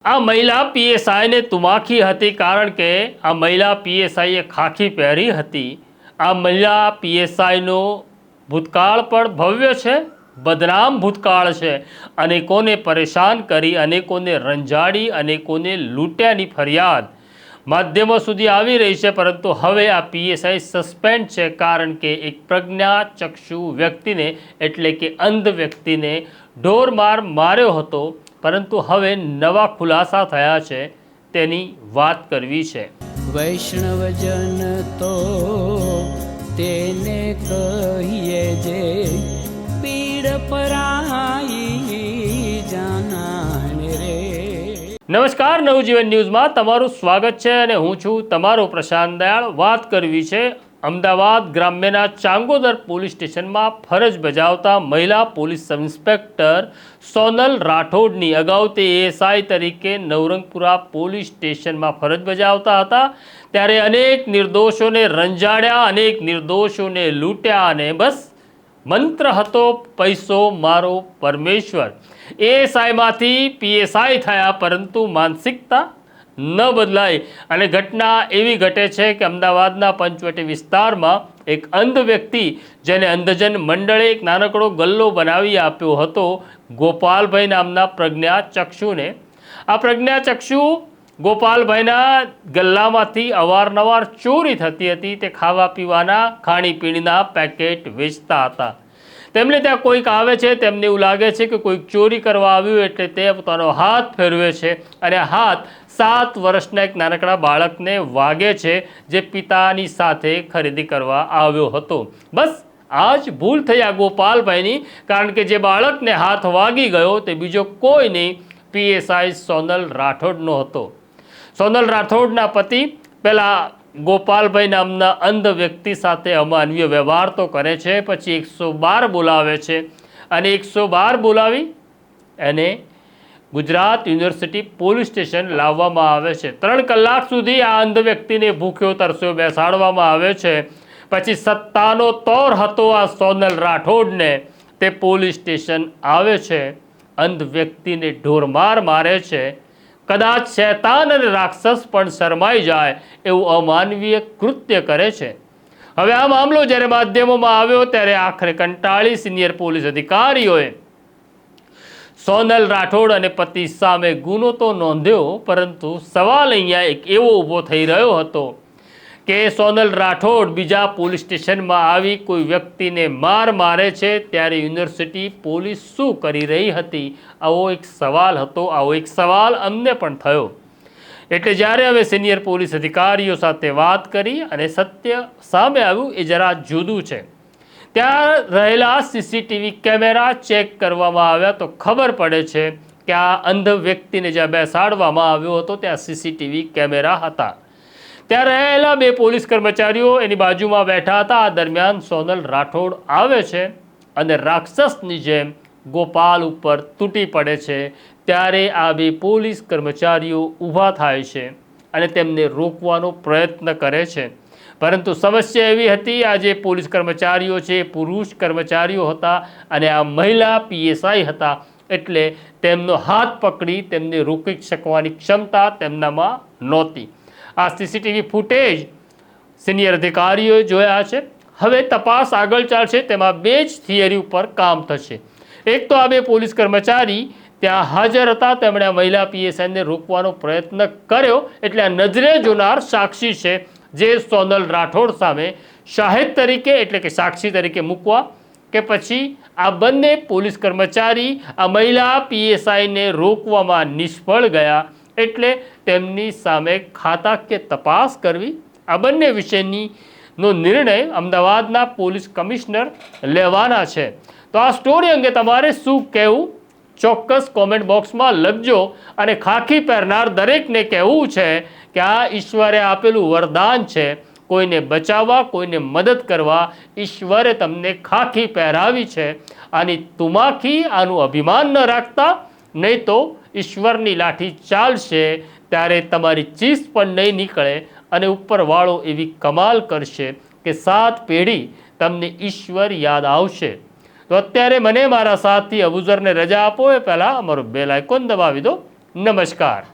આ મહિલા પીએસઆઈને તુમાખી હતી કારણ કે આ મહિલા પીએસઆઈએ ખાખી પહેરી હતી। આ મહિલા પીએસઆઈનો ભૂતકાળ પણ ભવ્ય છે, બદનામ ભૂતકાળ છે। અનેકોને પરેશાન કરી, અનેકોને રંજાડી, અનેકોને લૂંટ્યાની ફરિયાદ માધ્યમો સુધી આવી રહી છે। પરંતુ હવે આ પીએસઆઈ સસ્પેન્ડ છે કારણ કે એક પ્રજ્ઞાચક્ષુ વ્યક્તિને એટલે કે અંધ વ્યક્તિને ઢોરમાર માર્યો હતો। પરંતુ હવે નવા ખુલાસા થયા છે, તેની વાત કરવી છે। વૈષ્ણવજન તો તેને કહીએ જે પીડ પરાઈ જાનાને રે। નમસ્કાર, નવજીવન ન્યૂઝમાં તમારું સ્વાગત છે અને હું છું તમારો પ્રશાંત દયાળ। વાત કરવી છે અમદાવાદ ગ્રામ્યના ચાંગોદર પોલીસ સ્ટેશનમાં ફરજ બજાવતા મહિલા પોલીસ સબ ઇન્સ્પેક્ટર સોનલ રાઠોડની। અગાઉ તે એએસઆઈ તરીકે નવરંગપુરા પોલીસ સ્ટેશનમાં ફરજ બજાવતા હતા, ત્યારે અનેક નિર્દોષોને રંજાડ્યા, અનેક નિર્દોષોને લૂંટ્યા અને બસ મંત્ર હતો પૈસો મારો પરમેશ્વર। એએસઆઈમાંથી પીએસઆઈ થયા પરંતુ માનસિકતા ન બદલાય અને ઘટના એવી ઘટે છે કે અમદાવાદના પંચવટી વિસ્તારમાં એક અંધ વ્યક્તિ, જેને અંધજન મંડળે એક નાનકડો ગલ્લો બનાવી આપ્યો હતો ગોપાલભાઈ નામના પ્રજ્ઞાચક્ષુને। આ પ્રજ્ઞાચક્ષુ ગોપાલભાઈના ગલ્લામાંથી અવારનવાર ચોરી થતી હતી। તે ખાવા પીવાના ખાણીપીણીના પેકેટ વેચતા હતા। તેમને ત્યાં કોઈક આવે છે, તેમને એવું લાગે છે કે કોઈક ચોરી કરવા આવ્યું એટલે તે પોતાનો હાથ ફેરવે છે અને હાથ 7 વર્ષના એક નાનકડા બાળકને વાગે છે, જે પિતાની સાથે ખરીદી કરવા આવ્યો હતો। બસ આ જ ભૂલ થઈ આ ગોપાલભાઈની, કારણ કે જે બાળકને હાથ વાગી ગયો તે બીજો કોઈ નહીં, પીએસઆઈ સોનલ રાઠોડનો હતો। સોનલ રાઠોડના પતિ પહેલા ગોપાલભાઈ નામના અંધ વ્યક્તિ સાથે અમાનવીય વ્યવહાર તો કરે છે, પછી 112 બોલાવે છે અને 112 બોલાવી એને ગુજરાત યુનિવર્સિટી પોલીસ સ્ટેશન લાવવામાં આવે છે। 3 કલાક સુધી આ અંધ વ્યક્તિને ભૂખ્યો તરસ્યો બેસાડવામાં આવે છે। પછી સત્તાનો તોર હતો આ સોનલ રાઠોડને, તે પોલીસ સ્ટેશન આવે છે, અંધ વ્યક્તિને ઢોરમાર મારે છે। કદાચ શૈતાન અને રાક્ષસ પણ શરમાઈ જાય એવું અમાનવીય કૃત્ય કરે છે। હવે આ મામલો જ્યારે માધ્યમોમાં આવ્યો ત્યારે આખરે કંટાળી સિનિયર પોલીસ અધિકારીઓએ સોનલ રાઠોડ અને પતિ સામે ગુનો તો નોંધ્યો, પરંતુ સવાલ અહીંયા એક એવો ઊભો થઈ રહ્યો હતો કે સોનલ રાઠોડ બીજા પોલીસ સ્ટેશનમાં આવી કોઈ વ્યક્તિને મારે છે, ત્યારે યુનિવર્સિટી પોલીસ શું કરી રહી હતી? આવો એક સવાલ હતો, આવો એક સવાલ અમને પણ થયો। એટલે જ્યારે હવે સિનિયર પોલીસ અધિકારીઓ સાથે વાત કરી અને સત્ય સામે આવ્યું એ જરા જુદું છે। ત્યાં રહેલા સીસીટીવી કેમેરા ચેક કરવામાં આવ્યા તો ખબર પડે છે કે આ અંધ વ્યક્તિને જ્યાં બેસાડવામાં આવ્યો હતો ત્યાં સીસીટીવી કેમેરા હતા। ત્યાં રહેલા 2 પોલીસ કર્મચારીઓ એની બાજુમાં બેઠા હતા। આ દરમિયાન સોનલ રાઠોડ આવે છે અને રાક્ષસની જેમ ગોપાલ ઉપર તૂટી પડે છે। ત્યારે આ 2 પોલીસ કર્મચારીઓ ઊભા થાય છે અને તેમને રોકવાનો પ્રયત્ન કરે છે, પરંતુ સમસ્યા એવી હતી, આ જે પોલીસ કર્મચારીઓ છે એ પુરુષ કર્મચારીઓ હતા અને આ મહિલા પીએસઆઈ હતા, એટલે તેમનો હાથ પકડી તેમને રોકી શકવાની ક્ષમતા તેમનામાં નહોતી। આ સીસીટીવી ફૂટેજ સિનિયર અધિકારીઓએ જોયા છે। હવે તપાસ આગળ ચાલશે, તેમાં 2 જ થિયરી ઉપર કામ થશે। એક તો આ 2 પોલીસ કર્મચારી ત્યાં હાજર હતા, તેમણે આ મહિલા પીએસઆઈને રોકવાનો પ્રયત્ન કર્યો, એટલે આ નજરે જોનાર સાક્ષી છે, જે સોનલ રાઠોડ સામે શાહિદ તરીકે એટલે કે સાક્ષી તરીકે મૂકવા કે પછી આ બંને પોલીસ કર્મચારી આ મહિલા પીએસઆઈને રોકવામાં નિષ્ફળ ગયા, એટલે તેમની સામે ખાતાકીય તપાસ કરવી, આ બંને વિશેનો નિર્ણય અમદાવાદના પોલીસ કમિશનર લેવાના છે। તો આ સ્ટોરી અંગે તમારે શું કહેવું? ચોક્કસ કોમેન્ટ બોક્સમાં લખજો। અને ખાખી પહેરનાર દરેકને કહેવું છે કે આ ઈશ્વરે આપેલું વરદાન છે, કોઈને બચાવવા, કોઈને મદદ કરવા ઈશ્વરે તમને ખાખી પહેરાવી છે। આની તુમાખી, આનું અભિમાન ન રાખતા, નહીં તો ઈશ્વરની લાઠી ચાલશે ત્યારે તમારી ચીસ પણ નહીં નીકળે અને ઉપરવાળો એવી કમાલ કરશે કે 7 પેઢી તમને ઈશ્વર યાદ આવશે। તો અત્યારે મને મારા સાથી અબુઝરને રજા આપો એ પહેલાં અમારું બેલ આઇકોન દબાવી દો। નમસ્કાર.